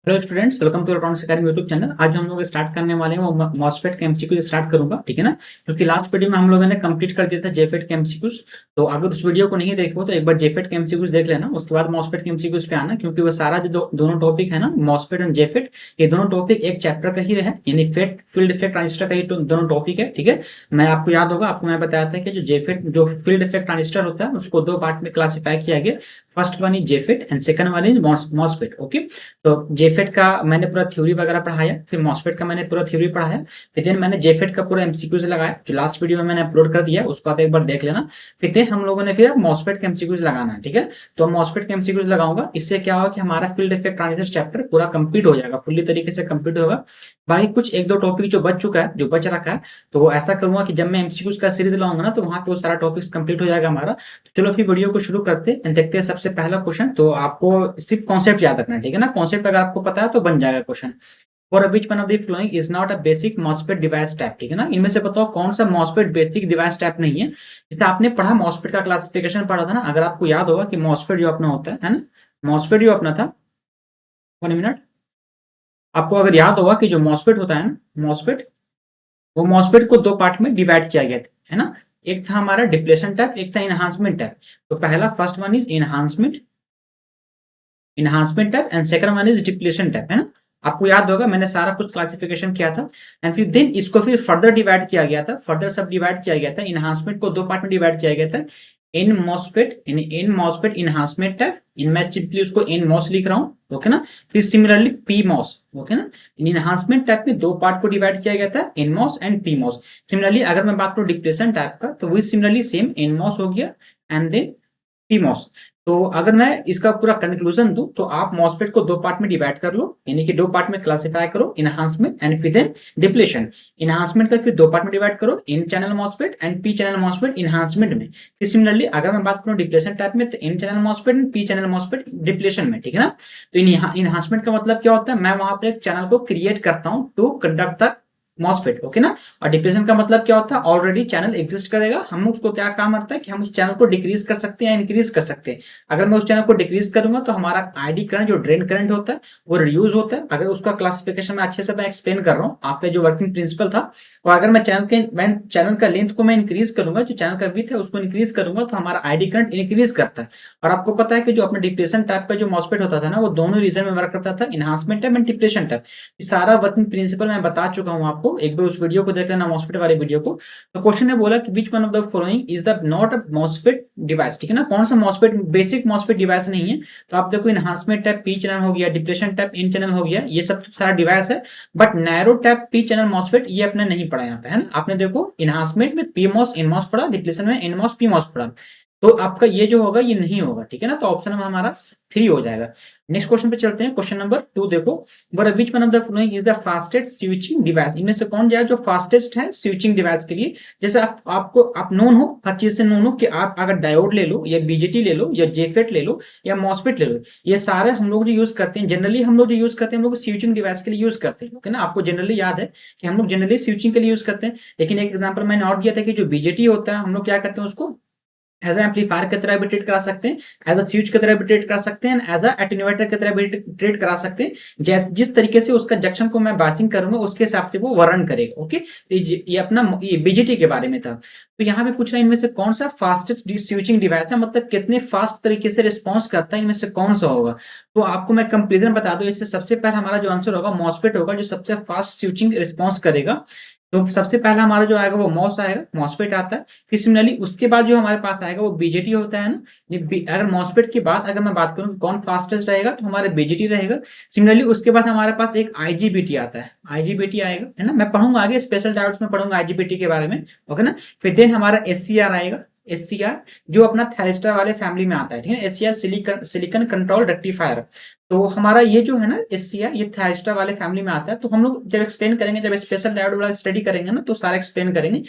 Hello students, welcome to electronics academy YouTube channel. आज हम लोग स्टार्ट करने वाले हैं वो मॉसफेट के एमसीक्यू स्टार्ट करूंगा, ठीक है ना। क्योंकि लास्ट वीडियो में हम लोगों ने कंप्लीट कर दिया था जेफेट के एमसीक्यूज। तो अगर उस वीडियो को नहीं देखो तो एक बार जेफेट के एमसीक्यूज देख लेना, उसके बाद मॉसफेट के एमसीक्यूज पे आना। क्योंकि वो सारा जो दोनों टॉपिक है ना, मॉसफेट एंड जेफेट, ये दोनों टॉपिक एक चैप्टर का ही है, यानी फेट फील्ड इफेक्ट ट्रांजिस्टर का ही दोनों टॉपिक है, ठीक है। मैं आपको याद होगा, आपको मैं बताया था कि जो जेफेट जो फील्ड इफेक्ट ट्रांजिस्टर होता है उसको दो पार्ट में क्लासिफाई किया गया। First one is JFET and second one is MOSFET, okay. तो जेफेट का मैंने पूरा थ्योरी वगैरह पढ़ाया, फिर मॉसफेट का मैंने पूरा थ्योरी पढ़ाया, फिर देन मैंने जेफेट का पूरा एमसीक्यूज लगाया जो लास्ट वीडियो में मैंने अपलोड कर दिया, उसको आप एक बार देख लेना। फिर देन हम लोगों ने फिर मॉसफेट के एमसीक्यूज लगाना है, ठीक है। तो मॉसफेट के एमसीक्यूज लगाऊंगा, इससे क्या होगा कि हमारा फील्ड इफेक्ट ट्रांजिस्टर चैप्टर पूरा कंप्लीट हो जाएगा, फुल्ली तरीके से कंप्लीट होगा। बाकी कुछ एक दो टॉपिक जो बच चुका है, जो बच रखा है, तो वो ऐसा करूंगा कि जब मैं एमसीक्यूज का सीरीज लाऊंगा ना, तो वहां पे वो सारा टॉपिक्स कंप्लीट हो जाएगा हमारा। तो चलो फिर वीडियो को शुरू करते हैं, देखते हैं सबसे पहला क्वेश्चन। तो आपको सिर्फ कॉन्सेप्ट याद रखना है, ठीक है ना। कॉन्सेप्ट अगर आपको पता है तो बन जाएगा question. For which one of the following is not a basic MOSFET device type, ठीक है ना। इनमें से बताओ कौन सा मॉसफेट बेसिक डिवाइस टाइप नहीं है। जैसे आपने पढ़ा मॉसफेट का क्लासिफिकेशन पढ़ा था ना, अगर आपको याद होगा कि मॉसफेट जो अपना होता है ना, मॉसफेट जो अपना था, 1 मिनट। आपको अगर याद होगा कि जो मॉसफेट होता है ना, मॉसफेट, वो मॉसफेट को दो पार्ट में डिवाइड किया गया था, है ना। एक था हमारा डिप्लेशन टाइप, एक था इनहांसमेंट टाइप। तो पहला first one is enhancement, enhancement type, and second one is depletion type, है ना। आपको याद होगा मैंने सारा कुछ क्लासिफिकेशन किया था। एंड फिर देन इसको फिर फर्दर डिवाइड किया गया था, फर्दर सब डिवाइड किया गया था। इनहांसमेंट को दो पार्ट में डिवाइड किया गया था, इन मॉसफेट, यानी इन मॉसफेट इनहांसमेंट टाइप, इन मैं सिंपली उसको इन मॉस लिख रहा हूं, ओके ना। फिर सिमिलरली पी मॉस, ओके ना। इनहांसमेंट टाइप में दो पार्ट को डिवाइड किया गया था, N MOS and P MOS. Similarly अगर मैं बात करूं डिप्लेशन टाइप का, तो वही सिमिलरली सेम इन मॉस हो गया एंड देन पीमॉस। तो अगर मैं इसका पूरा कंक्लूजन दूं, तो आप मॉसफेट को दो पार्ट में डिवाइड कर लो, यानी कि दो पार्ट में क्लासिफाई करो, इनहांसमेंट एंड फिर देन डिप्लेशन। इनहांसमेंट का फिर दो पार्ट में डिवाइड करो, N channel MOSFET and P channel MOSFET enhancement में। फिर सिमिलरली अगर मैं बात करूं डिप्लेशन टाइप में, तो N channel MOSFET and P channel MOSFET depletion में, ठीक है ना। तो इनहांसमेंट का मतलब क्या होता है, मैं वहां पर एक चैनल को क्रिएट करता हूं to conduct the MOSFET, okay ना। और डिप्रेशन का मतलब क्या होता है, ऑलरेडी चैनल एग्जिस्ट करेगा, हम उसको क्या काम करता है कि हम उस चैनल को डिक्रीज कर सकते हैं या इंक्रीज कर सकते हैं। अगर मैं उस चैनल को डिक्रीज करूंगा तो हमारा आईडी करंट, जो ड्रेन करंट होता है, वो रिड्यूस होता है। अगर उसका क्लासिफिकेशन में अच्छे से मैं एक्सप्लेन कर रहा हूँ, आपका जो वर्किंग प्रिंसिपल था। और अगर मैं चैनल का लेंथ को मैं इंक्रीज करूंगा, जो चैनल का विड्थ है उसको इंक्रीज करूंगा, तो हमारा आईडी करंट इंक्रीज करता है। और आपको पता है कि जो अपने डिप्रेशन टाइप का जो मॉसफेट होता था ना, वो दोनों रीजन में वर्क करता था, enhancement type and depression type. सारा वर्किंग प्रिंसिपल मैं बता चुका हूं आपको, एक बार उस वीडियो को देख लेना, मॉसफेट वाले वीडियो को। तो क्वेश्चन ने बोला कि which one of the following is the not a MOSFET device, ठीक है ना। कौन सा मॉसफेट बेसिक मॉसफेट डिवाइस नहीं है। तो आप देखो, इनहांसमेंट टाइप पी चैनल हो गया, डिप्रेशन टाइप इन चैनल हो गया, ये सब तो सारा डिवाइस है। But narrow type P channel MOSFET ये अपने नहीं पढ़ा यहाँ पे, है ना। आपने देखो इनहांसमेंट में पी मॉस इन मॉस पढ़ा, डिप्रेशन में इन मॉस पी मॉस पढ़ा। तो आपका ये जो होगा ये नहीं होगा, ठीक है ना। तो ऑप्शन में हमारा 3 हो जाएगा। नेक्स्ट क्वेश्चन पे चलते हैं, क्वेश्चन नंबर 2 देखो। But which one of the following is the fastest switching device, इनमें से कौन जाए जो फास्टेस्ट है स्विचिंग डिवाइस के लिए। जैसे आप नोन हो, हर चीज से नोन हो कि आप अगर डायोड ले लो, या बीजेटी ले लो, या जेफेट ले लो, या मॉसफेट ले लो, ये सारे हम लोग जो यूज करते हैं, जनरली हम लोग जो यूज करते हैं, हम लोग स्विचिंग डिवाइस के लिए यूज करते हैं, ओके ना। आपको जनरली याद है कि हम लोग जनरली स्विचिंग के लिए यूज करते हैं। लेकिन एक एग्जाम्पल मैंने और दिया था कि जो बीजेटी होता है, हम लोग क्या करते हैं उसको एज एम्पलीफायर की तरह भी ट्रीट करा सकते हैं, एज अ स्विच की तरह भी ट्रीट कर सकते हैं, एज अ एटेन्यूएटर की तरह भी ट्रीट करा सकते हैं। जिस तरीके से उसका जंक्शन को मैं बासिंग करूंगा, उसके हिसाब से वो वर्न करेगा, ओके। तो ये अपना ये बीजेटी के बारे में था। तो यहाँ पे पूछ रहा है इनमें से कौन सा फास्टेस्ट स्विचिंग डिवाइस है, मतलब कितने फास्ट तरीके से रिस्पॉन्स करता है, इनमें से कौन सा होगा। तो आपको मैं कंपेरिजन बता दूं, इससे सबसे पहले हमारा जो आंसर होगा मॉसफेट होगा, जो सबसे फास्ट स्विचिंग रिस्पॉन्स करेगा। तो सबसे पहला हमारा जो आएगा वो मॉस आएगा, मॉसफेट आता है। फिर सिमिलरली उसके बाद जो हमारे पास आएगा वो बीजेटी होता है ना। अगर मॉसफेट के बाद अगर मैं बात करूं कौन फास्टेस्ट रहेगा, तो हमारा बीजेटी रहेगा। सिमिलरली उसके बाद हमारे पास एक आईजीबीटी आता है, आईजीबीटी आएगा, है ना। मैं पढ़ूंगा आगे स्पेशल डायोड्स में पढ़ूंगा आईजीबीटी के बारे में, ओके ना। फिर देन हमारा एससीआर आएगा, एससीआर जो अपना थैरिस्टर वाले फैमिली में आता है, ठीक है। SCR silicon control rectifier. तो हमारा ये जो है ना एससीआर, ये थैरिस्टर वाले फैमिली में आता है। तो हम लोग जब एक्सप्लेन करेंगे, जब स्पेशल डायोड वाला स्टडी करेंगे ना, तो सारा एक्सप्लेन करेंगे।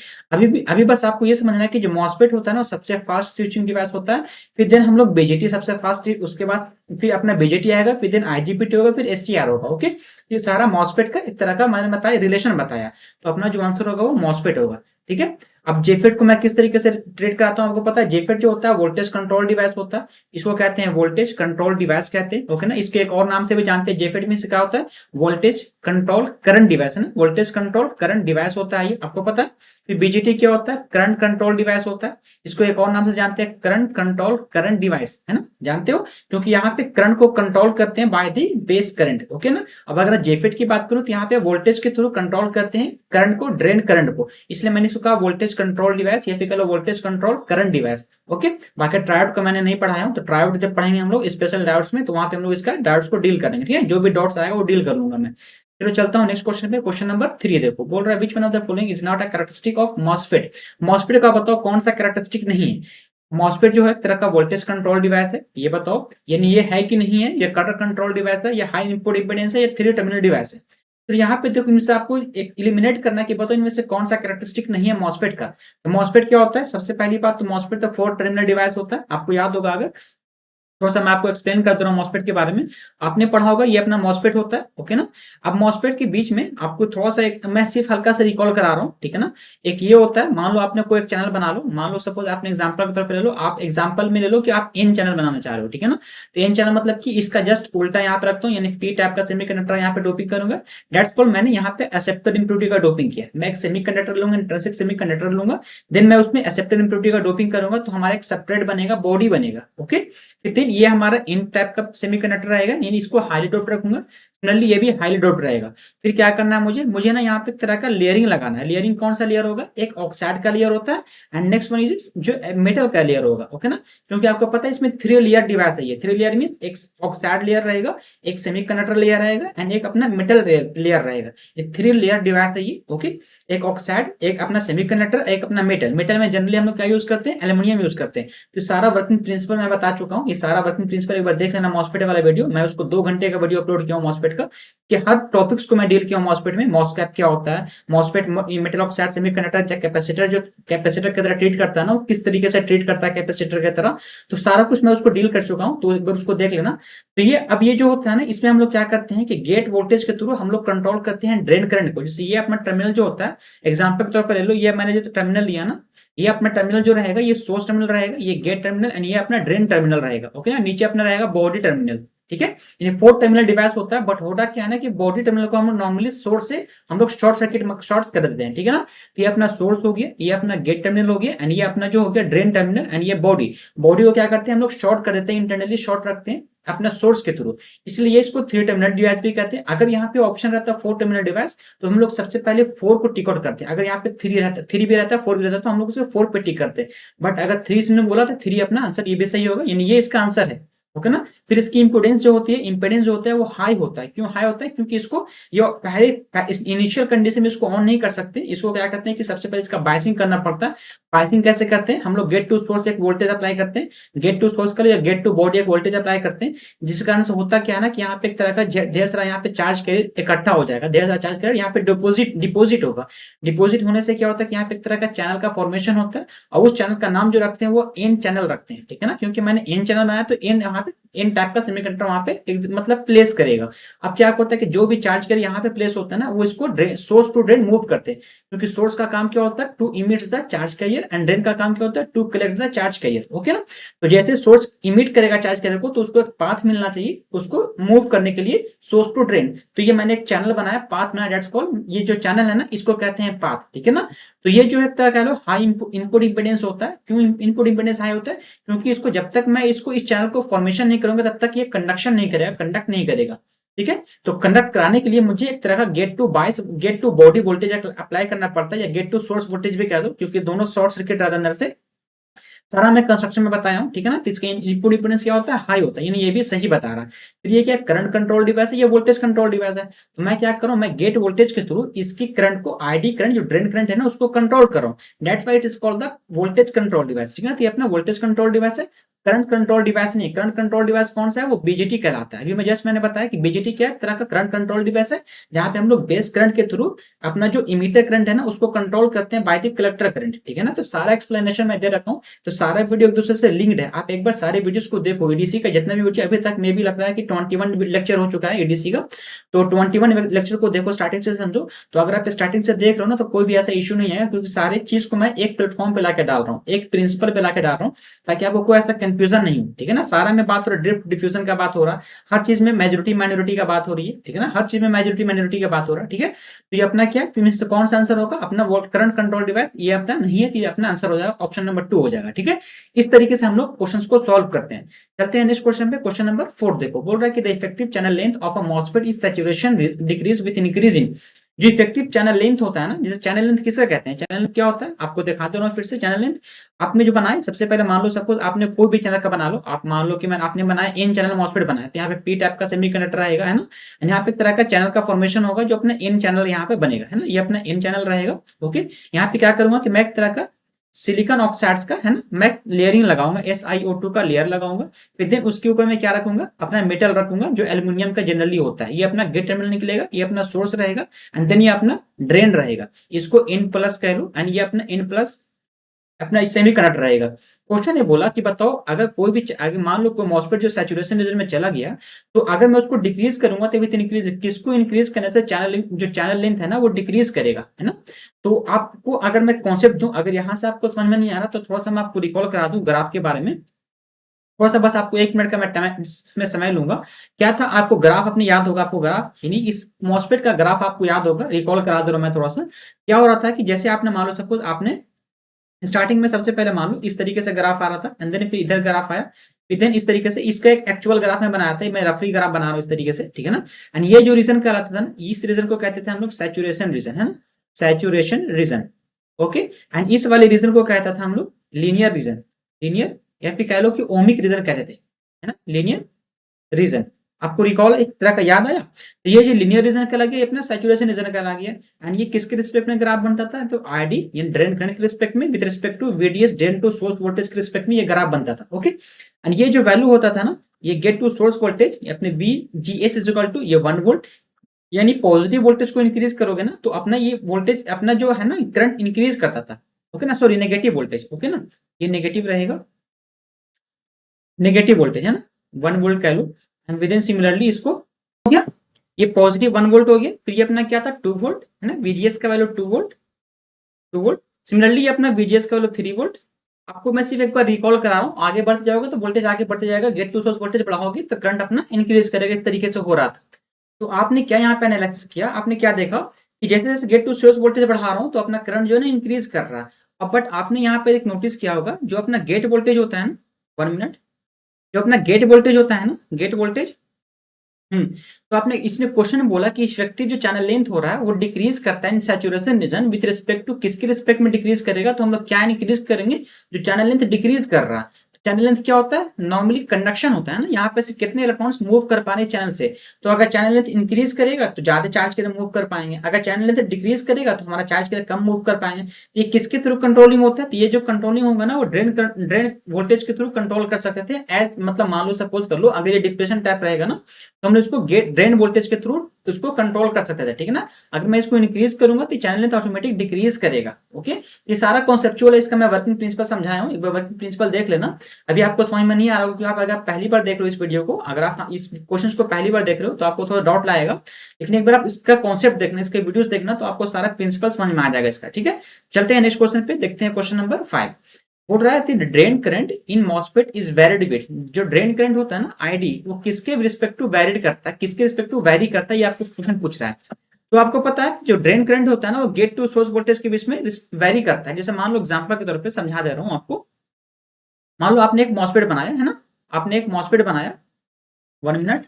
अभी बस आपको ये समझना है कि जो मॉसफेट होता है ना, सबसे फास्ट स्विचिंग डिवाइस होता है। फिर देन हम लोग बीजेटी सबसे फास्ट, उसके बाद फिर अपना बीजेटी आएगा, फिर देन आईजीबीटी होगा, फिर एससीआर होगा, ओके। ये सारा मॉसफेट का एक तरह का मैंने बताया, रिलेशन बताया। तो अपना जो आंसर होगा वो मॉसफेट होगा, ठीक है। अब जेफेट को मैं किस तरीके से ट्रीट कराता हूं आपको पता है। जेफेट जो होता है वोल्टेज कंट्रोल डिवाइस होता है, इसको कहते हैं वोल्टेज कंट्रोल डिवाइस कहते हैं, ओके ना। इसके एक और नाम से भी जानते हैं, जेफेट में क्या होता है, वोल्टेज कंट्रोल करंट डिवाइस है ना, वोल्टेज कंट्रोल करंट डिवाइस होता है ये आपको पता है। फिर बीजीटी क्या होता है, करंट कंट्रोल डिवाइस होता है, इसको एक और नाम से जानते हैं करंट कंट्रोल करंट डिवाइस, है ना, जानते हो, क्योंकि यहाँ पे करंट को कंट्रोल करते हैं by the base current, okay ना। अब अगर जेफेट की बात करूं तो यहाँ पे वोल्टेज के थ्रू कंट्रोल करते हैं करंट को, ड्रेन करंट को, इसलिए मैंने इसको कहा वोल्टेज कंट्रोल डिवाइस या फिर कह low voltage control current device, okay. बाकी ट्रायोड को मैंने नहीं पढ़ाया हूं, तो ट्रायोड जब पढ़ेंगे हम लोग स्पेशल डायोड्स में, तो वहां पे हम लोग इसका डायोड्स को डील करेंगे, ठीक है, जो भी डॉट्स आएगा वो डील कर लूंगा मैं। चलो चलता हूं नेक्स्ट क्वेश्चन पे। क्वेश्चन नंबर 3 देखो, बोल रहा है which one of the following is not a characteristic of MOSFET. MOSFET का बताओ कौन सा कैरेक्टरिस्टिक नहीं है। मॉसफेट जो है एक तरह का वोल्टेज कंट्रोल डिवाइस है, ये बताओ, यानी ये है कि नहीं है, ये कटर कंट्रोल डिवाइस है, ये हाई इनपुट इंपेडेंस है, ये 3 टर्मिनल डिवाइस है। तो यहाँ पे देखो इनमें से आपको एक एलिमिनेट करना है कि बताओ इनमें से कौन सा कैरेक्टरिस्टिक नहीं है मॉसफेट का। तो मॉसफेट क्या होता है, सबसे पहली बात तो मॉसफेट तो 4 टर्मिनल डिवाइस होता है, आपको याद होगा अगर थोड़ा सा मैं आपको एक्सप्लेन कर दे रहा हूँ मॉसफेट के बारे में। आपने पढ़ा होगा ये अपना मॉसफेट होता है, ओके ना। अब मॉसफेट के बीच में आपको थोड़ा सा एक मैं सिर्फ हल्का सा रिकॉल करा रहा हूँ, ठीक है ना। एक ये होता है, मान लो आपने कोई एक चैनल बना लो, मान लो सपोज आपने एग्जांपल की तरफ ले लो, आप एग्जांपल में ले लो कि आप एन चैनल बनाना चाह रहे हो, ठीक है ना। तो एन चैनल मतलब कि इसका जस्ट उल्टा यहाँ पे रखता हूँ, यानी पी टाइप का सेमीकंडक्टर यहाँ पे डोपिंग करूंगा। डेट्स कॉल्ड, मैंने यहाँ पे एक्सेप्टर इम्प्योरिटी का डोपिंग किया। मैं एक सेमीकंडक्टर लूंगा, इंट्रिंसिक सेमीकंडक्टर लूंगा, देन मैं उसमें एक्सेप्टर इम्प्योरिटी का डोपिंग करूंगा, तो हमारा एक सेपरेट बनेगा, बॉडी बनेगा, ओके। फिर ये हमारा इन टाइप का सेमीकंडक्टर रहेगा, यानी इसको हाईली डोप्ड रखूंगा, सिमिलरली ये भी हाईली डोप्ड रहेगा। फिर क्या करना है मुझे ना यहाँ पे एक तरह का लेयरिंग लगाना है। लेयरिंग कौन सा लेयर होगा, एक ऑक्साइड का लेयर होता है, एंड नेक्स्ट वन इज जो मेटल का लेयर होगा, ओके ना। क्योंकि आपको पता है इसमें 3 लेयर डिवाइस है, ये 3 लेयर मीन एक ऑक्साइड लेयर रहेगा, एक सेमीकंडक्टर लेयर रहेगा, एंड एक अपना मेटल लेयर रहेगा। ये 3 लेयर डिवाइस है ये, ओके। एक ऑक्साइड, एक अपना सेमीकंडक्टर, एक अपना मेटल। मेटल में जनरली हम लोग क्या यूज करते हैं, एल्यूमिनियम यूज करते हैं। तो सारा वर्किंग प्रिंसिपल मैं बता चुका हूँ, ये सारा वर्किंग प्रिंसिपल एक बार देख लेना मॉसफेट वाला वीडियो, मैं उसको 2 घंटे का वीडियो अपलोड किया हूँ मॉसफेट का, कि हर टॉपिक्स को मैं डील किया हूँ मॉसफेट में। मॉसफेट क्या होता है, MOSFET metal oxide semiconductor capacitor, जो कैपेसिटर की तरह ट्रीट करता है ना, वो किस तरीके से ट्रीट करता है कैपेसिटर की तरह, तो सारा कुछ मैं उसको डील कर चुका हूँ, तो एक बार उसको देख लेना। तो ये अब ये जो होता है ना, इसमें हम लोग क्या करते हैं कि गेट वोल्टेज के थ्रू हम लोग कंट्रोल करते हैं ड्रेन करंट को। जैसे ये अपना टर्मिनल जो होता है, एग्जाम्पल के तौर पर ले लो, ये मैंने जो टर्मिनल लिया ना, ये अपना टर्मिनल जो रहेगा, ये सोर्स टर्मिनल रहेगा, ये गेट टर्मिनल, एंड ये अपना ड्रेन टर्मिनल रहेगा, ओके ना। नीचे अपना रहेगा बॉडी टर्मिनल, ठीक है। ये 4 टर्मिनल डिवाइस होता है, बट होता क्या है ना कि बॉडी टर्मिनल को हम नॉर्मली सोर्स से हम लोग शॉर्ट सर्किट शॉर्ट कर देते हैं, ठीक है ना। तो ये अपना सोर्स हो गया, ये अपना गेट टर्मिनल हो गया, एंड ये अपना जो हो गया ड्रेन टर्मिनल, एंड ये बॉडी को क्या करते हैं हम लोग शॉर्ट कर देते हैं, इंटरनली शॉर्ट रखते हैं अपना सोर्स के थ्रू, इसलिए इसको 3 टर्मिनल डिवाइस भी कहते हैं। अगर यहाँ पे ऑप्शन रहता है 4 टर्मिनल डिवाइस, तो हम लोग सबसे पहले 4 को टिक आउट करते हैं। अगर यहाँ पे 3 रहता है, 3 भी रहता है, 4 भी रहता है, तो हम लोग उसे 4 पे टिक करते हैं। बट अगर 3 इसने बोला तो 3 अपना आंसर, ये भी सही होगा, यानी ये इसका आंसर है, ओके ना। फिर इसकी इंपोर्टेंस जो होती है, इंपेडेंस जो होता है वो हाई होता है। क्यों हाई होता है, क्योंकि इसको ये पहले इनिशियल कंडीशन में इसको ऑन नहीं कर सकते। इसको क्या करते हैं कि सबसे पहले इसका बायसिंग करना पड़ता है। बायसिंग कैसे करते हैं, हम लोग गेट टू सोर्स एक वोल्टेज अप्लाई करते हैं, गेट टू सोर्स का या गेट टू बॉडी एक वोल्टेज अप्लाई करते हैं, जिस कारण से होता क्या है ना कि यहाँ पे एक तरह का ढेर सारा यहाँ पे चार्ज कैरियर इकट्ठा हो जाएगा, ढेर सारा चार्ज कैरियर यहाँ पे डिपोजिट होगा। डिपोजिट होने से क्या होता है कि यहाँ पे एक तरह का चैनल का फॉर्मेशन होता है, और उस चैनल का नाम जो रखते हैं वो एन चैनल रखते हैं, ठीक है ना। क्योंकि मैंने एन चैनल बनाया, तो एन यहाँ पे एन टाइप का सेमीकंडक्टर वहां पे मतलब प्लेस करेगा। अब क्या होता है कि जो भी चार्ज कैरियर यहाँ पे प्लेस होता है ना, वो इसको सोर्स टू ड्रेन मूव करते हैं। क्योंकि सोर्स का काम क्या होता है, to emits the charge carrier, and drain का काम क्या होता है, to collect the charge carrier, okay ना। तो जैसे सोर्स इमिट करेगा चार्ज कैरियर को, तो उसको एक पाथ मिलना चाहिए उसको मूव करने के लिए, सोर्स टू ड्रेन। तो ये मैंने एक चैनल बनाया, पाथ बनाया, डेट्स कॉल्ड, ये जो चैनल है ना, इसको कहते हैं पाथ, ठीक है ना। तो ये जो है कह लो हाई इनपुट इंपेडेंस होता है। क्यों इनपुट इंपेडेंस हाई होता है, क्योंकि इसको जब तक मैं इसको इस चैनल को फॉर्मेशन नहीं करूंगा, तब तक ये कंडक्शन नहीं करेगा, कंडक्ट नहीं करेगा, ठीक है। तो कंडक्ट कराने के लिए मुझे एक तरह का gate to body voltage apply करना पड़ता है, या गेट टू सोर्स वोल्टेज भी कह दो, क्योंकि दोनों शॉर्ट सर्किट रहता है अंदर से। सारा मैं कंस्ट्रक्शन में बताया हूं, ठीक है ना। तो इसका इनपुट इंपेडेंस क्या होता है, हाई होता है, यानी ये भी सही बता रहा है। फिर ये क्या करंट कंट्रोल डिवाइस है, ये वोल्टेज कंट्रोल डिवाइस है। तो मैं क्या करूं, मैं गेट वोल्टेज के थ्रू इसकी करंट को, आईडी करंट जो ड्रेन करंट है ना, उसको कंट्रोल कर रहा हूं। That's why it is called the voltage control device, ठीक है ना। तो ये अपना वोल्टेज कंट्रोल डिवाइस है। करंट कंट्रोल डिवाइस नहीं। करंट कंट्रोल डिवाइस कौन सा है? वो बीजेटी कहलाता है। अभी मैंने बताया कि बीजेटी क्या है, तरह का करंट कंट्रोल डिवाइस है, जहां पे हम लोग बेस करंट के थ्रू अपना जो इमीटर करंट है ना उसको कंट्रोल करते हैं बाय द कलेक्टर करंट, ठीक है ना। तो सारा एक्सप्लेनेशन मैं दे रखा हूँ, तो सारा वीडियो एक दूसरे से लिंक्ड है, आप एक बार सारे वीडियोस को देखो। ईडीसी का जितना भी वीडियो अभी तक मे भी लग रहा है कि 21 लेक्चर हो चुका है ईडीसी का, तो 21 लेक्चर को देखो, स्टार्टिंग से समझो। तो अगर आप स्टार्टिंग से देख रहे हो ना तो कोई भी ऐसा इशू नहीं है, क्योंकि सारे चीज को मैं एक प्लेटफॉर्म पे लाके डाल रहा हूँ, एक प्रिंसिपल पे लाके डाल रहा हूँ, ताकि आपको कोई ऐसा कंफ्यूजन नहीं हो, ठीक है ना। सारा में बात हो रहा है, ड्रिफ्ट डिफ्यूजन का बात हो रहा है, हर चीज में मेजोरिटी माइनॉरिटी का बात हो रही है, ठीक है ना, हर चीज में मेजोरिटी माइनॉरिटी का बात हो रहा है, ठीक है। तो ये अपना क्या है, कौन सा आंसर होगा अपना? करंट कंट्रोल डिवाइस, ये अपना नहीं है कि अपना आंसर हो जाएगा, ऑप्शन नंबर 2 हो जाएगा, ठीक है। इस तरीके से हम लोग क्वेश्चंस को सॉल्व करते हैं। चलते हैं नेक्स्ट क्वेश्चन पे। क्वेश्चन नंबर 4 देखो, बोल रहा है कि the effective channel length of a MOSFET is saturation decrease with increase in. जो इफेक्टिव चैनल लेंथ होता है ना, जैसे चैनल लेंथ किसे कहते हैं? चैनल लेंथ क्या होता है आपको दिखाते रहो फिर से। चैनल लेंथ आपने जो बनाए, सबसे पहले मान लो सपोज आपने कोई भी चैनल का बना लो, आप मान लो कि आपने बनाया एन चैनल मॉसफेट बनाया, तो यहाँ पे पी टाइप का सेमीकंडक्टर आएगा, है ना। यहाँ पे एक तरह का चैनल का फॉर्मेशन होगा जो अपना एन चैनल यहाँ पे बनेगा, है ना, ये अपना एन चैनल रहेगा। ओके, यहाँ पे क्या करूंगा कि मैं एक तरह का सिलिकॉन ऑक्साइड्स का, है ना, मैं लेयरिंग लगाऊंगा, SiO2 का लेयर लगाऊंगा। फिर देन उसके ऊपर मैं क्या रखूंगा? अपना मेटल रखूंगा जो एल्यूमिनियम का जनरली होता है। ये अपना गेट टर्मिनल निकलेगा, ये अपना सोर्स रहेगा, एंड देन ये अपना ड्रेन रहेगा, इसको N प्लस कह लो, एंड ये अपना N प्लस अपना सेमी कंडक्टर रहेगा। क्वेश्चन ये बोला कि बताओ अगर कोई भी अगर मान लो कोई मॉसफेट जो सैचुरेशन रीजन में चला गया, तो अगर मैं उसको डिक्रीज करूंगा तो विद इंक्रीज, किसको इंक्रीज करने से चैनल जो चैनल लेंथ है ना वो डिक्रीज करेगा, है ना। तो आपको अगर मैं कॉन्सेप्ट दूं, अगर यहां से आपको समझ में नहीं आ रहा तो थोड़ा सा मैं आपको रिकॉल करा दूं ग्राफ के बारे में। थोड़ा सा बस आपको 1 मिनट का मैं इसमें समय लूंगा। क्या था आपको ग्राफ अपने याद होगा, आपको ग्राफ यानी इस मॉसफेट का ग्राफ आपको याद होगा, रिकॉल करा दे रहा हूं मैं थोड़ा सा। क्या हो रहा था कि जैसे आपने मान लो सपोज आपने स्टार्टिंग में सबसे पहले मान लो इस तरीके से ग्राफ आ रहा था, एंड देन फिर इधर ग्राफ आया, फिर देन इस तरीके से इसका एक एक्चुअल ग्राफ में बनाया था, मैं रफली ग्राफ बना रहा हूं इस तरीके से, ठीक है ना। एंड ये जो रीजन कहलाता था ना, इस रीजन को कहते थे हम लोग सैचुरेशन रीजन, है ना, सैचुरेशन रीजन। ओके, एंड इस वाले रीजन को कहता था हम लोग लीनियर रीजन, लीनियर, या फिर कह लो कि ओमिक रीजन कहते थे, है ना, लीनियर रीजन। आपको रिकॉल एक तरह का याद आया? तो ये जो लीनियर रीजन कहला गया, अपना सैचुरेशन रीजन कहला गया। एंड ये किसके रिस्पेक्ट में ग्राफ बनता था? तो आईडी यानी ड्रेन करंट के रिस्पेक्ट में, with respect to VDS drain to source voltage के रिस्पेक्ट में ये ग्राफ बनता था। ओके, एंड ये जो वैल्यू होता था ना, ये गेट टू सोर्स वोल्टेज अपने VGS इज इक्वल टू ये 1 वोल्ट, यानी पॉजिटिव वोल्टेज को इंक्रीज करोगे ना तो अपना ये वोल्टेज अपना जो है ना करंट इंक्रीज करता था। ओके ना, सॉरी नेगेटिव वोल्टेज, ओके ना, ये नेगेटिव रहेगा, नेगेटिव वोल्टेज, है ना, 1 वोल्ट कह लो। एंड विद इन सिमिलरली इसको हो गया, ये पॉजिटिव 1 वोल्ट हो गया, फिर ये अपना क्या था 2 वोल्ट, है ना, VGS का वैल्यू 2 वोल्ट, 2 वोल्ट। सिमिलरली ये अपना VGS का वैल्यू 3 वोल्ट। आपको मैं सिर्फ एक बार रिकॉल करा रहा हूँ, आगे बढ़ते जाओगे तो वोल्टेज आगे बढ़ते जाएगा, गेट टू सोर्स वोल्टेज बढ़ाओगे तो करंट अपना इंक्रीज करेगा, इस तरीके से हो रहा था। तो आपने क्या यहाँ पे एनालिसिस किया, आपने क्या देखा कि जैसे जैसे गेट टू सोर्स वोल्टेज बढ़ा रहा हूँ तो अपना करंट जो है ना इंक्रीज कर रहा है। अब बट आपने यहाँ पे एक नोटिस किया होगा, जो अपना गेट वोल्टेज होता है ना, 1 मिनट, जो अपना गेट वोल्टेज होता है ना, गेट वोल्टेज, तो आपने इसने क्वेश्चन में बोला कि इफेक्टिव जो चैनल लेंथ हो रहा है वो डिक्रीज करता है in saturation region with respect to, किसके रिस्पेक्ट में डिक्रीज करेगा? तो हम लोग क्या इंक्रीज करेंगे? जो चैनल लेंथ डिक्रीज कर रहा है। चैनल लेंथ क्या होता है? नॉर्मली कंडक्शन होता है ना, यहाँ पे से कितने इलेक्ट्रॉन्स मूव कर पा रहे हैं चैनल से। तो अगर चैनल लेंथ इंक्रीज करेगा तो ज्यादा चार्ज के लिए मूव कर पाएंगे, अगर चैनल लेंथ डिक्रीज करेगा तो हमारा चार्ज के लिए कम मूव कर पाएंगे। ये किसके थ्रू कंट्रोलिंग होता है? तो ये जो कंट्रोलिंग होगा ना वो ड्रेन वोल्टेज के थ्रू कंट्रोल कर सकते थे। एज मतलब मान लो सपोज कर लो अगर ये डिप्रेशन टाइप रहेगा ना, तो हम इसको गेट ड्रेन वोल्टेज के थ्रू इसको कंट्रोल कर सकते थे, ठीक है ना। अगर मैं इसको इंक्रीज करूंगा तो चैनल लेंथ ऑटोमेटिक डिक्रीज करेगा। ओके, ये सारा कॉन्सेप्चुअल है, इसका मैं वर्किंग प्रिंसिपल समझाया हूं, एक बार वर्किंग प्रिंसिपल देख लेना। अभी आपको समझ में नहीं आ रहा हो, क्योंकि आप अगर पहली बार देख रहे हो इस वीडियो को, अगर आप इस क्वेश्चन को पहली बार देख रहे हो तो आपको थोड़ा डाउट लाएगा, लेकिन एक बार आप इसका कॉन्सेप्ट देखना, इसके वीडियोस देखना, तो आपको सारा प्रिंसिपल समझ में आ जाएगा इसका, ठीक है। चलते हैं नेक्स्ट क्वेश्चन पे, देखते हैं क्वेश्चन नंबर 5। बोल रहा है drain current in MOSFET is varied with, जो ड्रेन करंट होता है ना आईडी, वो किसके रिस्पेक्ट टू वेरिड करता है, किसके रिस्पेक्ट टू वेरी करता है, ये आपको क्वेश्चन पूछ रहा है। तो आपको पता है जो ड्रेन करंट होता है ना वो गेट टू सोर्स वोल्टेज के बीच में वेरी करता है। जैसे मान लो एग्जांपल के तौर पे समझा दे रहा हूं आपको, मान लो आपने एक मॉसफेट बनाया, है ना, आपने एक मॉसफेट बनाया, 1 मिनट।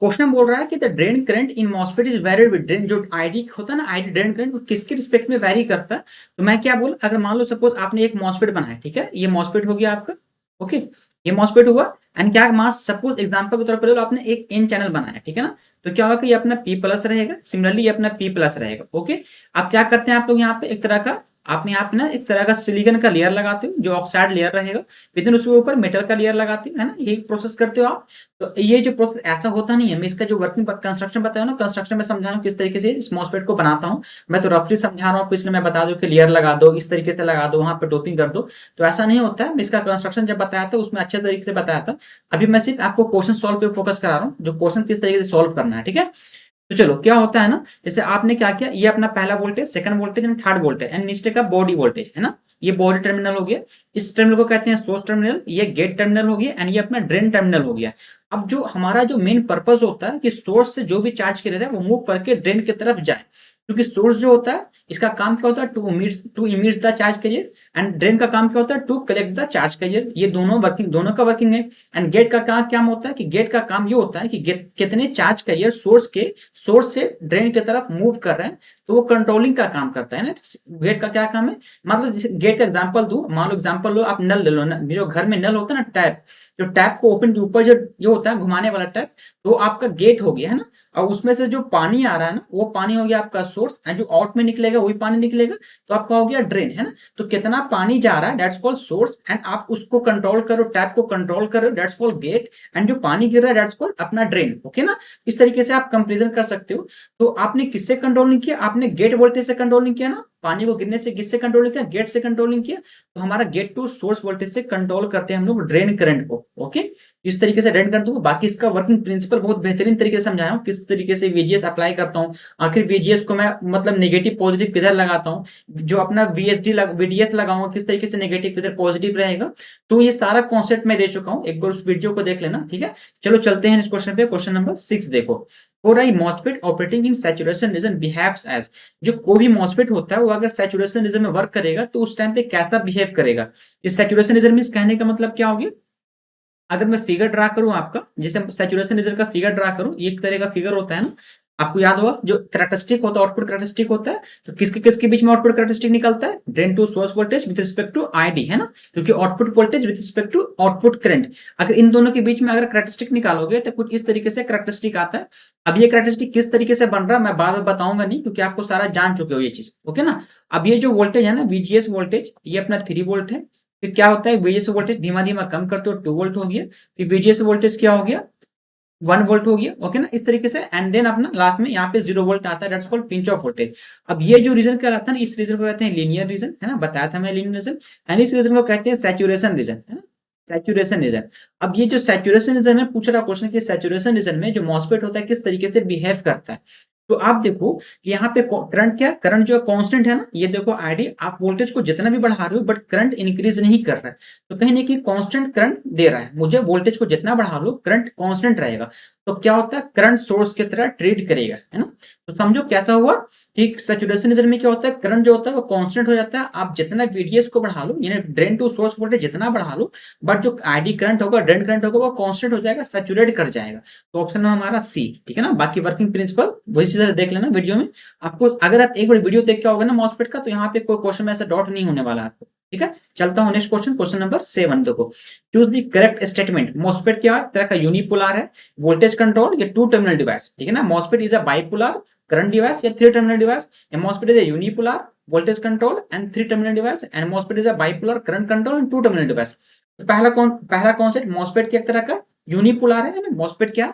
क्वेश्चन बोल रहा है कि the drain current in MOSFET is varied with, drain जो आईडी होता है ना, आईडी ड्रेन करंट वो किसके रिस्पेक्ट में वेरी करता है। तो मैं क्या बोल, अगर मान लो सपोज आपने एक मॉसफेट बनाया, ठीक है, ये मॉसफेट हो गया आपका। ओके, ये मॉसफेट हुआ, एंड क्या मास सपोज एग्जांपल के तौर पर आपने एक एन चैनल बनाया, ठीक है ना, तो क्या होगा कि ये अपना P प्लस रहेगा, सिमिलरली ये अपना P प्लस रहेगा। ओके, अब क्या करते हैं आप लोग यहाँ पे एक तरह का आप यहाँ पे ना एक तरह का सिलिकॉन का लेयर लगाते हो जो ऑक्साइड लेयर रहेगा, फिर देन उसके ऊपर मेटल का लेयर लगाते हो, है ना, ये प्रोसेस करते हो आप। तो ये जो प्रोसेस ऐसा होता नहीं है, मैं इसका जो वर्किंग कंस्ट्रक्शन बताया ना, कंस्ट्रक्शन में समझा रहा हूँ किस तरीके से इस मॉसफेट को बनाता हूँ। मैं तो रफली समझा रहा हूँ आपको, इसलिए मैं बता दूं कि लेयर लगा दो, इस तरीके से लगा दो, वहां पे डोपिंग कर दो, तो ऐसा नहीं होता है। मैं इसका कंस्ट्रक्शन जब बताया था उसमें अच्छे तरीके से बताया था। अभी मैं सिर्फ आपको क्वेश्चन सॉल्व पे फोकस करा रहा हूँ, जो क्वेश्चन किस तरीके से सॉल्व करना है, ठीक है। तो चलो क्या होता है ना, जैसे आपने क्या किया, ये अपना पहला voltage, second voltage and third voltage and नीचे का बॉडी वोल्टेज, है ना, ये बॉडी टर्मिनल हो गया। इस टर्मिनल को कहते हैं सोर्स टर्मिनल, ये गेट टर्मिनल हो गया, एंड ये अपना ड्रेन टर्मिनल हो गया। अब जो हमारा जो मेन पर्पस होता है कि सोर्स से जो भी चार्ज किया जाए वो मूव करके ड्रेन की तरफ जाए, क्योंकि सोर्स जो होता है इसका काम क्या होता है, to emits the charge carrier, and drain का काम क्या होता है, to collect the charge carrier. ये दोनों का वर्किंग है। एंड गेट का काम होता है कि गेट का काम ये होता है कि कितने चार्ज कैरियर सोर्स से ड्रेन की तरफ मूव कर रहे हैं, तो वो कंट्रोलिंग का काम करता है ना। गेट का क्या काम है, मतलब जैसे गेट का एग्जांपल दूं, मान लो एग्जांपल लो, आप नल ले लो ना, जो घर में नल होता है ना, टैप, जो टैप को ओपन के ऊपर जो ये होता है घुमाने वाला टैप, तो आपका गेट हो गया, है ना। और उसमें से जो पानी आ रहा है ना, वो पानी हो गया आपका सोर्स, एंड जो आउट में निकलेगा वही पानी निकलेगा, तो आपका हो गया ड्रेन, है ना। तो कितना पानी जा रहा है दैट्स कॉल्ड सोर्स, एंड आप उसको कंट्रोल करो, टैप को कंट्रोल करो, दैट्स कॉल्ड गेट, एंड जो पानी गिर रहा है दैट्स कॉल्ड अपना ड्रेन, ओके ना। इस तरीके से आप कंपेरिजन कर सकते हो। तो आपने किससे कंट्रोल नहीं किया, आपने गेट वोल्टेज से कंट्रोल नहीं किया ना, पानी को गिरने से किससे कंट्रोल नहीं किया, गेट से कंट्रोल नहीं किया। तो हमारा गेट टू सोर्स वोल्टेज से कंट्रोल करते हैं हम लोग ड्रेन करंट को, ओके। इस तरीके से ड्रेन करंट को, बाकी इसका वर्किंग प्रिंसिपल बहुत बेहतरीन तरीके से समझाया हूँ, किस तरीके से वीजीएस अप्लाई करता हूँ, आखिर वीजीएस को मैं मतलब नेगेटिव पॉजिटिव किधर लगाता हूँ, जो अपना वीडीएस लगाऊंगा किस तरीके से नेगेटिव किधर पॉजिटिव रहेगा। तो ये सारा कॉन्सेप्ट मैं दे चुका हूँ, एक बार उस वीडियो को देख लेना, ठीक है। चलो चलते हैं इस क्वेश्चन पे, क्वेश्चन नंबर 6 देखो। For I MOSFET operating in saturation region behaves as, जो कोई भी मॉसफेट होता है वो अगर सैचुरेशन रीजन में वर्क करेगा तो उस टाइम पे कैसा बिहेव करेगा। इस सैचुरेशन रीजन में कहने का मतलब क्या हो गया, अगर मैं फिगर ड्रा करूं आपका, जैसे सैचुरेशन रीजन का फिगर ड्रा करूं, एक तरह का फिगर होता है ना, आपको याद होगा जो कैरेक्टरिस्टिक होता है, आउटपुट कैरेक्टरिस्टिक होता है, तो किसके किसके बीच में आउटपुट कैरेक्टरिस्टिक निकलता है, drain to source voltage with respect to ID, है ना, क्योंकि output voltage with respect to output current. अगर इन दोनों के बीच में अगर कैरेक्टरिस्टिक निकालोगे तो कुछ इस तरीके से कैरेक्टरिस्टिक आता है। अब ये कैरेक्टरिस्टिक किस तरीके से बन रहा है मैं बार बार बताऊंगा नहीं, क्योंकि आपको सारा जान चुके हो ये चीज, ओके ना। अब ये जो वोल्टेज है ना, वीजीएस वोल्टेज, ये अपना 3 वोल्ट है। फिर क्या होता है, वीजीएस वोल्टेज धीमा धीमा कम करते हो, 2 वोल्ट हो गया। फिर वीजीएस वोल्टेज क्या हो गया, 1 वोल्ट हो गया, ओके ना, इस तरीके से। एंड देन अपना लास्ट में यहाँ पे 0 वोल्ट आता है, that's called pinch off voltage. अब ये जो रीजन कहलाता है ना, इस रीजन को कहते हैं लीनियर रीजन, है ना, बताया था मैं लीनियर रीजन। एंड इस रीजन को कहते हैं सैचुरेशन रीजन, है ना, सैचुरेशन रीजन। अब ये जो सैचुरेशन रीजन में पूछ रहा क्वेश्चन कि सैचुरेशन रीजन में जो मॉसफेट होता है किस तरीके से बिहेव करता है। तो आप देखो कि यहाँ पे करंट क्या, करंट जो है कांस्टेंट है ना, ये देखो आईडी, आप वोल्टेज को जितना भी बढ़ा रहे हो बट करंट इंक्रीज नहीं कर रहा है, तो कहीं ना कहीं कांस्टेंट करंट दे रहा है मुझे, वोल्टेज को जितना बढ़ा लो करंट कांस्टेंट रहेगा। तो क्या होता है, करंट सोर्स की तरह ट्रीट करेगा, है ना। तो समझो कैसा हुआ कि सैचुरेशन रीजन में क्या होता है, करंट जो होता है वो कांस्टेंट हो जाता है, आप जितना वीडीएस को बढ़ा लो, यानी ड्रेन टू सोर्स वोल्टेज जितना बढ़ा लो, बट जो आईडी करंट होगा, ड्रेन करंट होगा, वो कांस्टेंट हो जाएगा, सैचुरेट कर जाएगा। तो ऑप्शन है हमारा सी, ठीक है ना। बाकी वर्किंग प्रिंसिपल वही चीज देख लेना वीडियो में आपको, अगर आप एक बार वीडियो देख के आओगे ना मॉसफेट का, तो यहाँ पे कोई क्वेश्चन में ऐसा डॉट नहीं होने वाला आपको, ठीक है। चलता हूं नेक्स्ट क्वेश्चन, क्वेश्चन नंबर 7 देखो। Choose the correct statement, MOSFET क्या तरह का यूनिपोलर है, वोल्टेज कंट्रोल या टू टर्मिनल डिवाइस, ठीक है ना। MOSFET is a bipolar current device या 3 टर्मिनल डिवाइस, या MOSFET is a unipolar voltage control and 3 terminal device, and MOSFET is a bipolar current control and 2 terminal device. तो पहला concept, MOSFET क्या तरह का यूनिपोलर है ना। मॉसफेट क्या,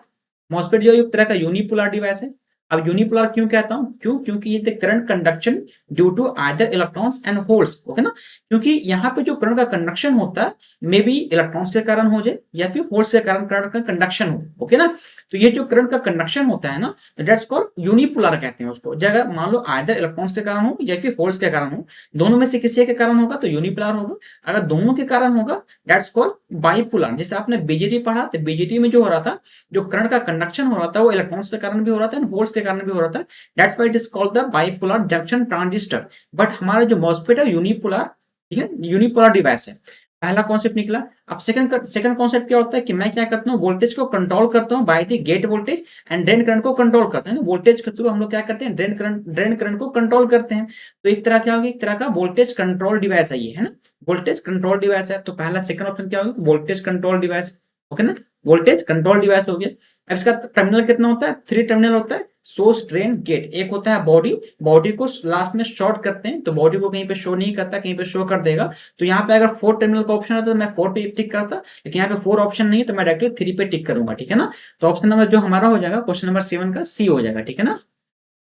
मॉसफेट जो एक तरह का यूनिपोलर डिवाइस है। अब यूनिपोलर क्यों कहता हूं, क्योंकि ये current conduction due to either electrons and holes, okay ना। क्योंकि यहाँ पे जो करंट का कंडक्शन होता है मे बी इलेक्ट्रॉन्स के कारण हो जाए या फिर होल्स के कारण करंट का कंडक्शन हो, ओके ना। तो ये जो करंट का कंडक्शन होता है ना, दैट्स कॉल्ड यूनिपोलर कहते हैं उसको। जगह मान लो आइदर इलेक्ट्रॉन्स के कारण हो या फिर होल्स के कारण हो, दोनों में से किसी के कारण होगा तो यूनिपोलर होगा। अगर दोनों के कारण होगा दैट्स कॉल्ड बाइपोलर। जैसे आपने बीजेटी पढ़ा, तो बीजेटी में जो हो रहा था, जो करंट का कंडक्शन हो रहा था वो इलेक्ट्रॉन्स के कारण भी हो रहा था, होल्स के कारण भी हो रहा था, that's why it is called the bipolar junction transistor. But हमारा जो मॉसफेट है यूनिपोलर, ठीक है, यूनिपोलर डिवाइस है। पहला कॉन्सेप्ट निकला। अब सेकंड कॉन्सेप्ट क्या होता है कि मैं क्या करता हूँ, वोल्टेज को कंट्रोल करता हूँ by the gate voltage and drain current को कंट्रोल करते हैं। वोल्टेज के थ्रू हम लोग क्या करते हैं, ड्रेन करंट को कंट्रोल करते हैं। तो एक तरह क्या होगी, एक तरह का वोल्टेज कंट्रोल डिवाइस है ये, है ना, वोल्टेज कंट्रोल डिवाइस है। तो पहला सेकंड ऑप्शन क्या होगा, वोल्टेज कंट्रोल डिवाइस, ओके ना, वोल्टेज कंट्रोल डिवाइस हो गया। अब इसका टर्मिनल कितना होता है, 3 टर्मिनल होता है, सोर्स ड्रेन गेट। एक होता है बॉडी, बॉडी को लास्ट में शॉर्ट करते हैं तो बॉडी को कहीं पे शो नहीं करता, कहीं पे शो कर देगा। तो यहाँ पे अगर 4 टर्मिनल का ऑप्शन है तो मैं 4 पे टिक करता, लेकिन यहाँ पे 4 ऑप्शन नहीं है तो मैं डायरेक्टली 3 पे टिक करूंगा, ठीक है ना। तो ऑप्शन नंबर जो हमारा हो जाएगा क्वेश्चन नंबर 7 का सी हो जाएगा, ठीक है ना।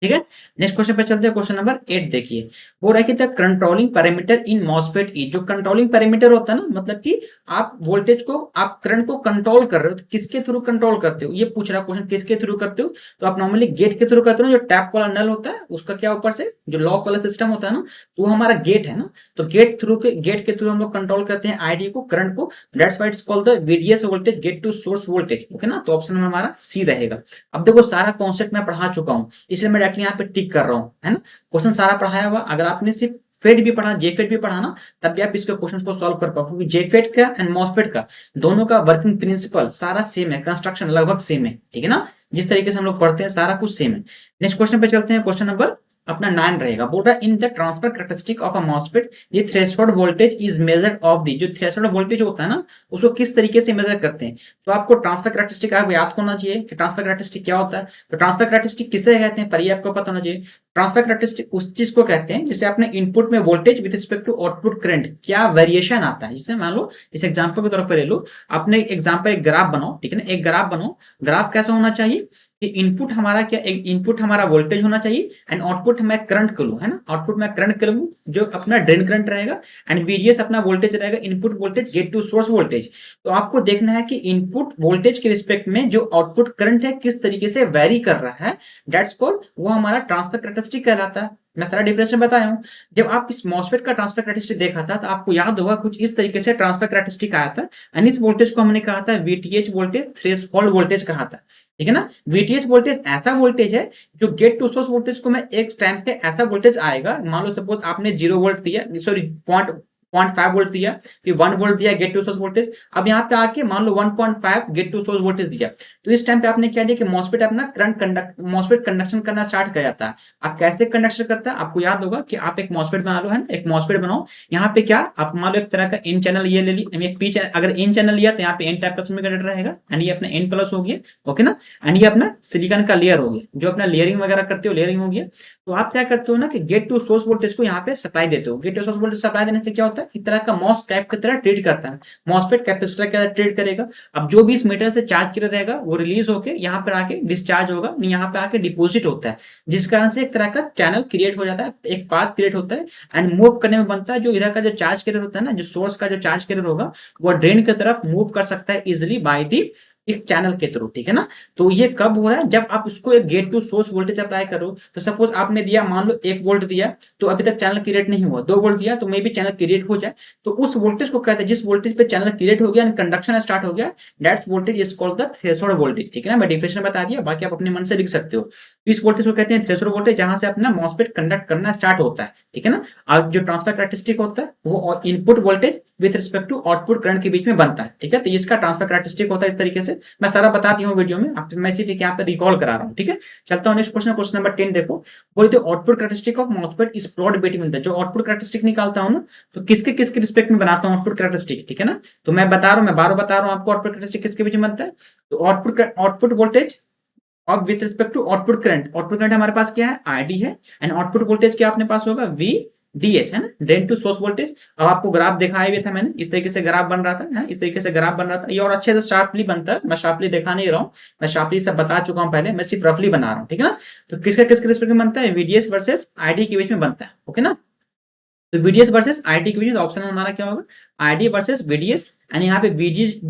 ठीक है, नेक्स्ट क्वेश्चन पे चलते हैं। क्वेश्चन नंबर 8 देखिए, वो रहा कि the controlling parameter in MOSFET E. जो कंट्रोलिंग पैरामीटर होता है ना, मतलब कि आप वोल्टेज को, आप करंट को कंट्रोल कर रहे हो, तो किसके थ्रू कंट्रोल करते हो, ये पूछ रहा क्वेश्चन, किसके थ्रू करते हो। तो आप नॉर्मली गेट के थ्रू करते हो ना, जो टैप वाला नल होता है उसका क्या ऊपर से जो लॉक वाला सिस्टम होता है ना, तो वो हमारा गेट है ना। तो गेट के थ्रू हम लोग कंट्रोल करते हैं आईडी को, करंट को। That's why it's called the VDS voltage, gate to source voltage, okay ना। तो ऑप्शन में हमारा सी रहेगा। अब देखो सारा कॉन्सेप्ट मैं पढ़ा चुका हूं, इसलिए मैं डायरेक्टली यहाँ पे टिक कर रहा हूँ, है ना। क्वेश्चन सारा पढ़ाया हुआ। अगर आपने सिर्फ फेड भी पढ़ा, जेफेड भी पढ़ा ना, तब भी आप इसके क्वेश्चंस को सॉल्व कर पाओ, क्योंकि जेफेड का एंड मॉसफेट का दोनों का वर्किंग प्रिंसिपल सारा सेम है, कंस्ट्रक्शन लगभग सेम है, ठीक है ना। जिस तरीके से हम लोग पढ़ते हैं सारा कुछ सेम है। नेक्स्ट क्वेश्चन पे चलते हैं। क्वेश्चन नंबर अपना 9 रहेगा। बोल रहा in the transfer characteristic of a MOSFET ये threshold voltage is measured of the. जो थ्रेशोल्ड वोल्टेज होता है ना, उसको किस तरीके से मेजर करते हैं। तो आपको ट्रांसफर कैरेक्टरिस्टिक आपको याद होना चाहिए कि ट्रांसफर कैरेक्टरिस्टिक क्या होता है। तो ट्रांसफर कैरेक्टरिस्टिक किसे कहते हैं, पर ये आपको पता होना चाहिए। ट्रांसफर कैरेक्टरिस्टिक उस चीज को कहते हैं जिसे अपने इनपुट में voltage with respect to output current क्या वेरिएशन आता है। जैसे मान लो इस एग्जांपल के तौर पर ले लो, अपने एग्जांपल एक ग्राफ बनाओ, ठीक है ना। एक ग्राफ बनाओ, ग्राफ कैसा होना चाहिए कि इनपुट हमारा क्या, एक इनपुट हमारा वोल्टेज होना चाहिए एंड आउटपुट मैं करंट कर लूं, है ना। आउटपुट मैं करंट कर लूं जो अपना ड्रेन करंट रहेगा, एंड वीडीएस अपना वोल्टेज रहेगा, input voltage gate to source voltage. तो आपको देखना है कि इनपुट वोल्टेज के रिस्पेक्ट में जो आउटपुट करंट है किस तरीके से वेरी कर रहा है। दैट्स कॉल्ड, वो हमारा ट्रांसफर कैरेक्टरिस्टिक कहलाता है। मैं सारा डिफरेंशियल बताया हूं। जब आप इस मॉसफेट का ट्रांसफर कैरेक्टरिस्टिक देखा था तो आपको याद होगा कुछ इस तरीके से ट्रांसफर कैरेक्टरिस्टिक आया था, एंड इस वोल्टेज को हमने कहा था वीटीएच वोल्टेज, थ्रेशोल्ड वोल्टेज कहा था, ठीक है ना। वीटीएच वोल्टेज ऐसा वोल्टेज है जो गेट टू सोर्स वोल्टेज को मैं एक टाइम पे ऐसा वोल्टेज आएगा, मान लो सपोज आपने 0 वोल्ट दिया, सॉरी 0.5 वोल्ट दिया, फिर 1 वोल्ट दिया गेट टू सोर्स वोल्टेज। अब यहाँ पे आके मान लो 1.5 गेट टू सोर्स वोल्टेज दिया, तो इस टाइम पे आपने क्या दिया कि मॉसफेट अपना मॉसफेट कंडक्शन करना स्टार्ट कर जाता है। आप कैसे कंडक्शन करता है, आपको याद होगा कि आप एक मॉसफेट बना लो, है ना, एक मॉसफेट बनाओ। यहाँ पे क्या आप मान लो एक तरह का एन चैनल ये ले लिया, पी चैनल, अगर एन चैनल लिया तो यहाँ पे एन टाइप का सेमीकंडक्टर रहेगा, एंड ये अपना एन प्लस हो गया, ओके ना। एंड ये अपना सिलिकॉन का लेयर हो गया, जो अपना लेयरिंग वगैरह करते हो, लेयरिंग हो गया। तो आप क्या करते हो ना कि गेट टू सोर्स वोल्टेज को यहाँ पे सप्लाई देते हो। Gate to source voltage supply देने से क्या होता है, एक तरह का मॉस टाइप की तरह ट्रीट करता है, मॉसफेट कैपेसिटर की तरह ट्रीट करेगा। अब जो भी इस मीटर से चार्ज किया रहेगा वो रिलीज होकर यहाँ पर आके डिस्चार्ज होगा, यहाँ पे आके डिपोजिट होता है, जिस कारण से एक तरह का चैनल क्रिएट हो जाता है, एक पाथ क्रिएट होता है, एंड मूव करने में बनता है। जो इधर का जो चार्ज कैरियर होता है ना, जो सोर्स का जो चार्ज कैरियर होगा, वो ड्रेन की तरफ मूव कर सकता है इजिली बाय दी एक चैनल के थ्रू, ठीक है ना। तो ये कब हो रहा है, जब आप उसको एक gate to source voltage apply करो। तो सपोज आपने दिया मान लो 1 वोल्ट दिया, तो अभी तक चैनल क्रिएट नहीं हुआ। 2 वोल्ट दिया तो मे भी चैनल क्रिएट हो जाए। तो उस वोल्टेज को कहते हैं, जिस वोल्टेज पे चैनल क्रिएट हो गया एंड कंडक्शन स्टार्ट हो गया, that's voltage is called the threshold voltage, ठीक है ना। मैं डिफिनेशन बता दिया, बाकी आप अपने मन से लिख सकते हो। इस वोल्टेज को कहते हैं थ्रेशोल्ड वोल्टेज, जहां से अपना मॉसफेट कंडक्ट करना स्टार्ट होता है, ठीक है ना। और जो ट्रांसफर कैरेक्टरिस्टिक होता है वो input voltage with respect to output current के बीच में बनता है, ठीक है। तो इसका ट्रांसफर कैरेक्टरिस्टिक होता है इस तरीके से। मैं सारा बता दी हूँ वीडियो में, मैं सिर्फ यहाँ पे रिकॉल करा रहा हूँ, ठीक है। चलता हूँ नेक्स्ट क्वेश्चन, क्वेश्चन नंबर 10 देखो। बोलते output characteristic of MOSFET is plot between the. जो आउटपुट कैरेक्टरिस्टिक निकालता हूँ ना, तो किसके किसके रिस्पेक्ट में बनाता हूँ आउटपुट कैरेक्टरिस्टिक, ठीक है ना। तो मैं बता रहा हूँ, मैं बार बता रहा हूँ आपको आउटपुट कैरेक्टरिस्टिक किसके बीच में बनता है। तो आउटपुट वोल्टेज और with respect to output current. Output current हमारे पास क्या है, आईडी है, एंड आउटपुट वोल्टेज क्या अपने पास होगा, वी डीएस, है ना, ड्रेन टू सोर्स वोल्टेज। अब आपको ग्राफ दिखाया भी था मैंने, इस तरीके से ग्राफ बन रहा था, है? इस तरीके से ग्राफ बन रहा था। ये और अच्छे से शार्पली बनता है, मैं शार्पली दिखा नहीं रहा हूँ, मैं शार्पली सब बता चुका हूँ पहले, मैं सिर्फ रफली बना रहा हूँ, ठीक है ना। तो किसका किसके रिस्पेक्ट में बनता है, वीडीएस वर्सेस आईडी के बीच में बनता है, ओके ना। तो वीडीएस वर्सेस आईडी के बीच में ऑप्शन हमारा क्या होगा, आईडी वर्सेस वीडीएस। एंड यहाँ पे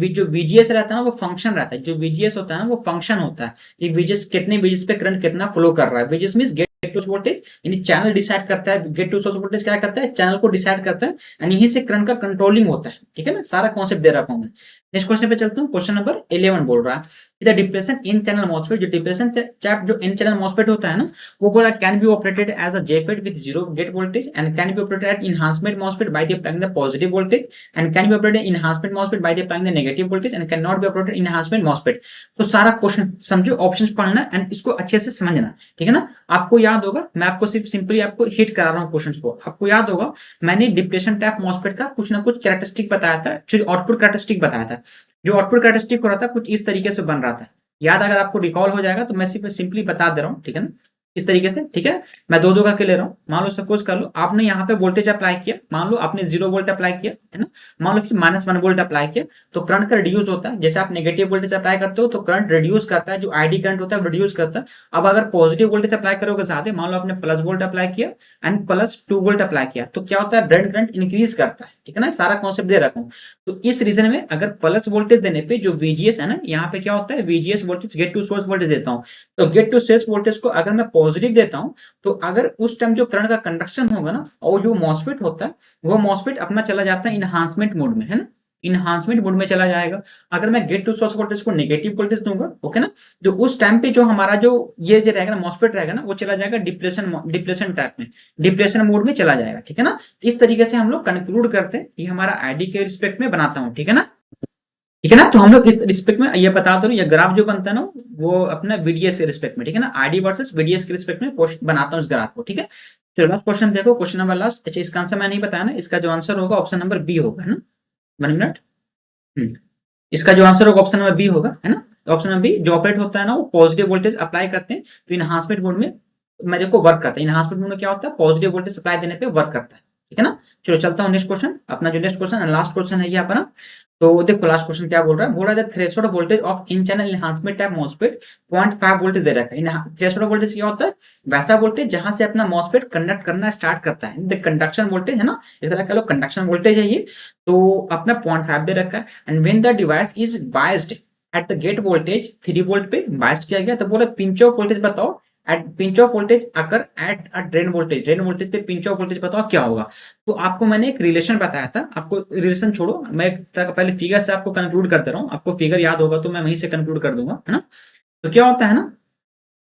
जो वीजीएस रहता है ना, वो फंक्शन रहता है। जो वीजीएस होता है ना, वो फंक्शन होता है कि वीजीएस कितने वीजीएस पे करंट कितना फ्लो कर रहा है। VGS means gate to source voltage, यानी चैनल डिसाइड करता है। गेट टू सोर्स वोल्टेज क्या करता है, चैनल को डिसाइड करता है, एंड यहीं से करंट का कंट्रोलिंग होता है, ठीक है ना। सारा कॉन्सेप्ट दे रखा हूं मैं। नेक्स्ट क्वेश्चन पे चलता हूँ। क्वेश्चन नंबर 11 बोल रहा है the depression N channel MOSFET. जो डिप्रेशन टैप जो इन चैनल मॉसफेट होता है ना, वो बोला can be operated as a JFET with zero gate voltage, and can be operated at enhancement MOSFET by the applying the positive voltage, and can be operated enhancement MOSFET by the applying the negative voltage, and can not be operated enhancement MOSFET. तो सारा question समझो, options पढ़ना and इसको अच्छे से समझना, ठीक है ना। आपको याद होगा, मैं आपको सिर्फ सिंपली आपको हिट करा रहा हूँ क्वेश्चंस को। आपको याद होगा मैंने डिप्रेशन टैप मॉसफेट का कुछ ना कुछ कैरेक्टरिस्टिक बताया था, जो आउटपुट कैरेक्टरिस्टिक बताया था। जो आउटपुट कैरेक्टरिस्टिक हो रहा था कुछ इस तरीके से बन रहा था, याद अगर आपको रिकॉल हो जाएगा तो मैं सिर्फ सिंपली बता दे रहा हूँ, ठीक है ना, इस तरीके से, ठीक है। मैं दो दो करके ले रहा हूँ। मान लो सपोज कर लो आपने यहाँ पे वोल्टेज अप्लाई किया, मान लो आपने 0 वोल्ट अप्लाई किया, है ना, मान लो फिर -1 वोल्ट अप्लाई किया, तो करंट का रिड्यूस होता है। जैसे आप नेगेटिव वोल्टेज अप्लाई करते हो तो करंट रिड्यूस करता है, जो आईडी करंट होता है वो रिड्यूस करता है। अब अगर पॉजिटिव वोल्टेज अप्लाई करोगे साथ ही, मान लो आपने +1 वोल्ट अप्लाई किया एंड +2 वोल्ट अप्लाई किया, तो क्या होता है, ड्रेन करंट इंक्रीज करता है, ठीक है ना, सारा कॉन्सेप्ट दे रखा हूँ। तो इस रीजन में अगर प्लस वोल्टेज देने पे जो VGS है ना, यहाँ पे क्या होता है, VGS voltage gate to source voltage देता हूँ। तो गेट टू सोर्स वोल्टेज को अगर मैं पॉजिटिव देता हूँ, तो अगर उस टाइम जो करंट का कंडक्शन होगा ना, और जो मॉसफेट होता है वो मॉसफेट अपना चला जाता है इनहांसमेंट मोड में, है ना, इनहांसमेंट मोड में चला जाएगा। अगर मैं गेट टू सोर्स वोल्टेज को नेगेटिव वोल्टेज दूंगा, ओके ना, जो उस टाइम पे जो हमारा जो ये जो रहेगा ना मॉसफेट रहेगा ना, वो चला जाएगा डिप्रेशन टाइप में, डिप्रेशन मोड में चला जाएगा, ठीक है ना। इस तरीके से हम लोग कंक्लूड करते हैं, ये हमारा आईडी के रिस्पेक्ट में बनाता हूँ, ठीक है ना, ठीक है ना। तो हम लोग इस रिस्पेक्ट में ये बता दो, ये ग्राफ जो बनता है ना वो अपना VDS के रिस्पेक्ट में, ठीक है ना, आईडी वर्सेस VDS के रिस्पेक्ट में बनाता हूँ इस ग्राफ को, ठीक है। चलो लास्ट क्वेश्चन देखो, क्वेश्चन नंबर लास्ट। अच्छा, इसका आंसर मैं नहीं बताया ना, इसका जो आंसर होगा ऑप्शन नंबर बी होगा, है ना। 1 मिनट। इसका जो आंसर होगा ऑप्शन नंबर बी होगा, है ना। ऑप्शन नंबर बी जो ऑपरेट होता है ना, वो पॉजिटिव वोल्टेज अप्लाई करते हैं तो इनहांसमेंट मोड में मेरे को वर्क करता है। इनहांसमेंट मोड में क्या होता है, पॉजिटिव वोल्टेज अप्लाई देने पे वर्क करता है, ठीक है ना। चलो चलता हूँ नेक्स्ट क्वेश्चन, अपना जो नेक्स्ट क्वेश्चन लास्ट क्वेश्चन है ये अपना। तो देखो लास्ट क्वेश्चन क्या बोल रहा है, threshold voltage of N channel enhancement type MOSFET 0.5 volt दे रखा है। थ्रेशोल्ड वोल्टेज क्या होता है, वैसा वोल्टेज जहां से अपना मॉसफेट कंडक्ट करना स्टार्ट करता है, कंडक्शन वोल्टेज है ना, इस तरह कह लो कंडक्शन वोल्टेज है ये। तो अपना 0.5 दे रखा है, and when the device is biased at the gate voltage 3 volt पे बायस्ड किया गया, तो बोला पिंच ऑफ वोल्टेज बताओ एट पिंच ऑफ वोल्टेज अगर एट अ ड्रेन वोल्टेज पे पिंच ऑफ वोल्टेज बताओ क्या होगा। तो आपको मैंने एक रिलेशन बताया था, आपको रिलेशन छोड़ो, मैं पहले फिगर से आपको कंक्लूड करते रहा हूँ, आपको फिगर याद होगा तो मैं वहीं से कंक्लूड कर दूंगा, है ना। तो क्या होता है ना,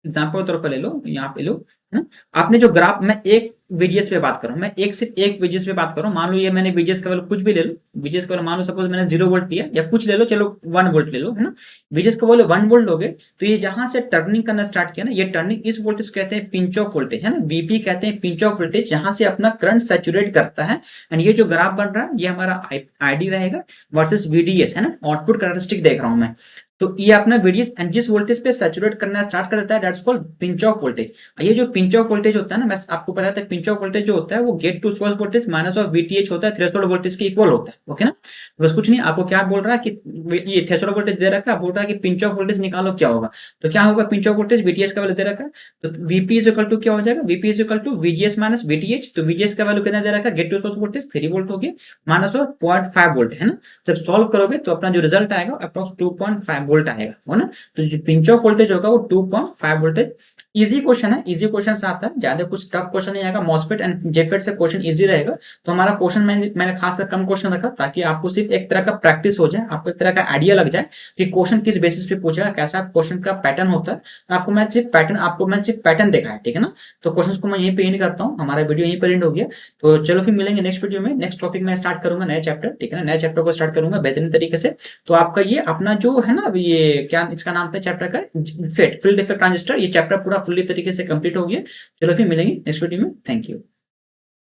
एग्जाम्पल तौर पर ले लो, यहाँ पे लो, है ना। आपने जो ग्राफ, मैं एक VGS पे बात कर रहा हूँ, मैं सिर्फ एक VGS पे बात कर रहा हूँ। मान लो ये मैंने VGS का वैल्यू कुछ भी ले लो, VGS का वैल्यू मान लो सपोज मैंने 0 वोल्ट दिया, या कुछ ले लो, चलो 1 वोल्ट ले लो, है ना। VGS का वैल्यू 1 वोल्ट लोगे तो ये जहां से टर्निंग करना स्टार्ट किया ना, ये टर्निंग इस वोल्टेज कहते हैं पिंच ऑफ वोल्टेज, है ना, VP कहते हैं पिंच ऑफ वोल्टेज, जहां से अपना करंट सैचुरेट करता है। एंड ये जो ग्राफ बन रहा है ये हमारा आईडी रहेगा वर्सेस VDS, है ना, आउटपुट कैरेक्टरिस्टिक देख रहा हूं मैं। तो ये अपना VDS एंड जिस वोल्टेज पे सैचुरेट करना स्टार्ट कर देता है that's called pinch off voltage. ये जो पिंच ऑफ वोल्टेज होता है ना, मैं आपको पता था पिंच ऑफ वोल्टेज जो होता है वो gate to source voltage minus off VTH होता है, थ्रेशोल्ड वोल्टेज के इक्वल होता है, ओके ना। बस कुछ नहीं, आपको क्या बोल रहा है कि ये थ्रेशोल्ड वोल्टेज दे रखा है, बोल रहा है कि पिंच ऑफ वोल्टेज निकालो क्या होगा। तो क्या होगा, पिंच ऑफ वोल्टेज VTH का वैल्यू दे रखा है, तो VP इज इक्वल टू क्या हो जाएगा, VP is equal to VGS minus VTH। तो VGS का वैल्यू कितना दे रखा है, gate to source voltage 3 volt हो गया माइनस ऑफ 0.5 वोल्ट, है ना। जब सॉल्व करोगे तो अपना जो रिजल्ट आएगा अप्रोक्स 2.5 वोल्ट आएगा, है ना। तो जो पिंच ऑफ वोल्टेज होगा वो 2.5 वोल्टेज। इजी क्वेश्चन है, इजी क्वेश्चन आता है, ज्यादा कुछ टफ क्वेश्चन नहीं आएगा। मॉसफेट एंड जेफेट से क्वेश्चन इजी रहेगा। तो हमारा क्वेश्चन मैंने खासकर कम क्वेश्चन रखा ताकि आपको सिर्फ एक तरह का प्रैक्टिस हो जाए, आपको एक तरह का आइडिया लग जाए कि क्वेश्चन किस बेसिस पे पूछेगा, कैसा क्वेश्चन का पैटर्न होता है। तो आपको मैं सिर्फ पैटर्न देखा है, ठीक है ना। तो क्वेश्चन को मैं यहीं पे एंड करता हूँ, हमारा वीडियो यहीं पर एंड हो गया। तो चलो फिर मिलेंगे नेक्स्ट वीडियो में, नेक्स्ट टॉपिक में स्टार्ट करूंगा नया चैप्टर, ठीक है ना, नया चैप्टर को स्टार्ट करूंगा बेहतरीन तरीके से। तो आपका ये अपना जो है ना, ये क्या इसका नाम था चैप्टर का, फील्ड इफेक्ट ट्रांजिस्टर, ये चैप्टर पूरा फुल्ली तरीके से कंप्लीट हो गया। चलो फिर मिलेंगे नेक्स्ट वीडियो में, थैंक यू।